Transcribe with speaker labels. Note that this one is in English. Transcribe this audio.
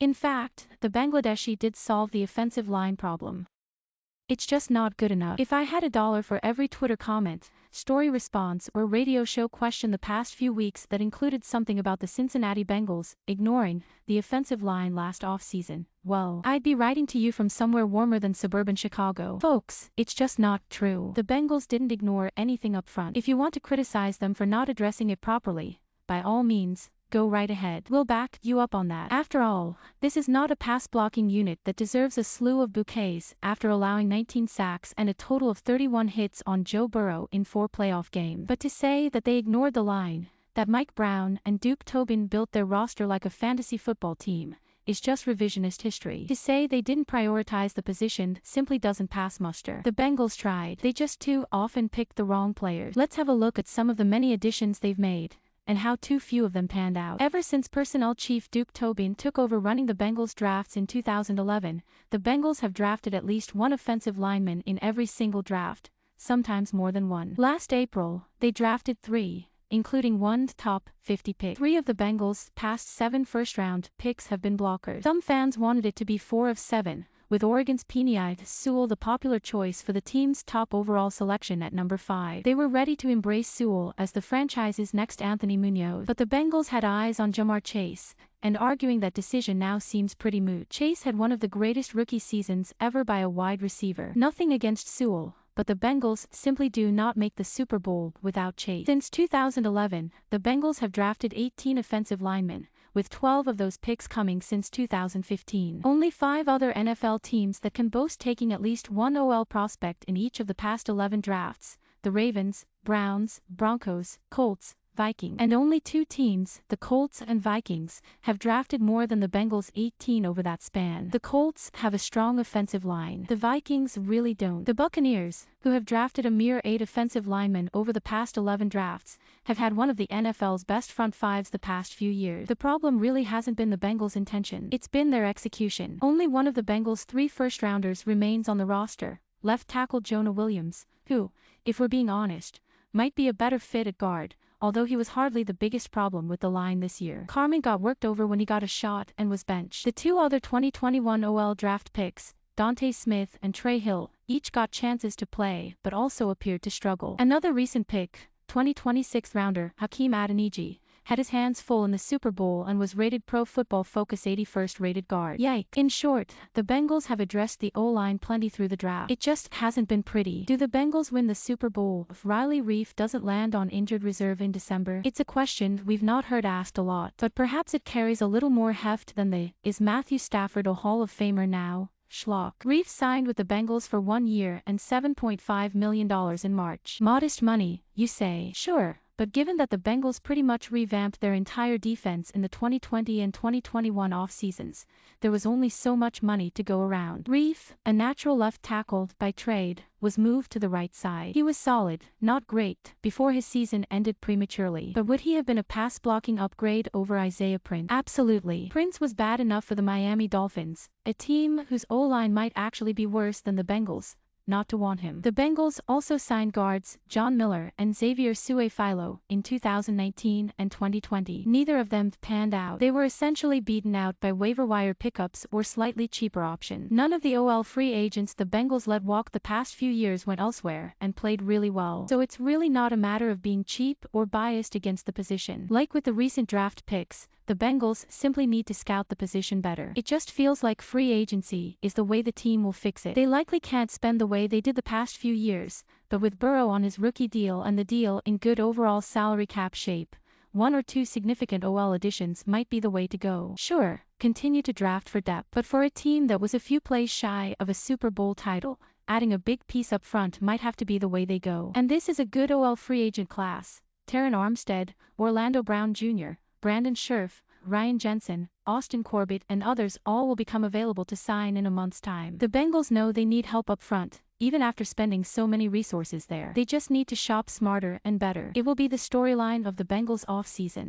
Speaker 1: In fact, the Bangladeshi did solve the offensive line problem. It's just not good enough. If I had $1 for every Twitter comment, story response, or radio show question the past few weeks that included something about the Cincinnati Bengals ignoring the offensive line last offseason, well, I'd be writing to you from somewhere warmer than suburban Chicago. Folks, it's just not true. The Bengals didn't ignore anything up front. If you want to criticize them for not addressing it properly, by all means, go right ahead. We'll back you up on that. After all, this is not a pass-blocking unit that deserves a slew of bouquets after allowing 19 sacks and a total of 31 hits on Joe Burrow in 4 playoff games. But to say that they ignored the line, that Mike Brown and Duke Tobin built their roster like a fantasy football team, is just revisionist history. To say they didn't prioritize the position simply doesn't pass muster. The Bengals tried. They just too often picked the wrong players. Let's have a look at some of the many additions they've made, and how too few of them panned out. Ever since personnel chief Duke Tobin took over running the Bengals drafts in 2011, the Bengals have drafted at least one offensive lineman in every single draft, sometimes more than one. Last April, they drafted 3, including one top 50 pick. 3 of the Bengals' past 7 first-round picks have been blockers. Some fans wanted it to be 4 of 7, with Oregon's Penei Sewell the popular choice for the team's top overall selection at number 5. They were ready to embrace Sewell as the franchise's next Anthony Munoz, but the Bengals had eyes on Ja'Marr Chase, and arguing that decision now seems pretty moot. Chase had one of the greatest rookie seasons ever by a wide receiver. Nothing against Sewell, but the Bengals simply do not make the Super Bowl without Chase. Since 2011, the Bengals have drafted 18 offensive linemen, with 12 of those picks coming since 2015. Only 5 other NFL teams that can boast taking at least one OL prospect in each of the past 11 drafts: the Ravens, Browns, Broncos, Colts, Vikings. And only 2 teams, the Colts and Vikings, have drafted more than the Bengals 18 over that span. The Colts have a strong offensive line. The Vikings really don't. The Buccaneers, who have drafted a mere 8 offensive linemen over the past 11 drafts, have had one of the NFL's best front fives the past few years. The problem really hasn't been the Bengals' intention. It's been their execution. Only one of the Bengals' 3 first-rounders remains on the roster, left tackle Jonah Williams, who, if we're being honest, might be a better fit at guard, although he was hardly the biggest problem with the line this year. Carmen got worked over when he got a shot and was benched. The 2 other 2021 OL draft picks, Dante Smith and Trey Hill, each got chances to play but also appeared to struggle. Another recent pick, 2026 rounder Hakeem Adeniji, had his hands full in the Super Bowl and was rated Pro Football Focus 81st rated guard. Yike. In short, the Bengals have addressed the O-line plenty through the draft. It just hasn't been pretty. Do the Bengals win the Super Bowl if Riley Reiff doesn't land on injured reserve in December? It's a question we've not heard asked a lot, but perhaps it carries a little more heft than the "Is Matthew Stafford a Hall of Famer now?" schlock. Reiff signed with the Bengals for 1 year and $7.5 million in March. Modest money, you say? Sure. But given that the Bengals pretty much revamped their entire defense in the 2020 and 2021 off-seasons, there was only so much money to go around. Reiff, a natural left tackle by trade, was moved to the right side. He was solid, not great, before his season ended prematurely. But would he have been a pass-blocking upgrade over Isaiah Prince? Absolutely. Prince was bad enough for the Miami Dolphins, a team whose O-line might actually be worse than the Bengals, not to want him. The Bengals also signed guards John Miller and Xavier Su'a-Filo in 2019 and 2020. Neither of them panned out. They were essentially beaten out by waiver wire pickups or slightly cheaper options. None of the OL free agents the Bengals let walk the past few years went elsewhere and played really well. So it's really not a matter of being cheap or biased against the position. Like with the recent draft picks, the Bengals simply need to scout the position better. It just feels like free agency is the way the team will fix it. They likely can't spend the way they did the past few years, but with Burrow on his rookie deal and the deal in good overall salary cap shape, 1 or 2 significant OL additions might be the way to go. Sure, continue to draft for depth, but for a team that was a few plays shy of a Super Bowl title, adding a big piece up front might have to be the way they go. And this is a good OL free agent class. Terron Armstead, Orlando Brown Jr., Brandon Scherf, Ryan Jensen, Austin Corbett and others all will become available to sign in a month's time. The Bengals know they need help up front, even after spending so many resources there. They just need to shop smarter and better. It will be the storyline of the Bengals off-season.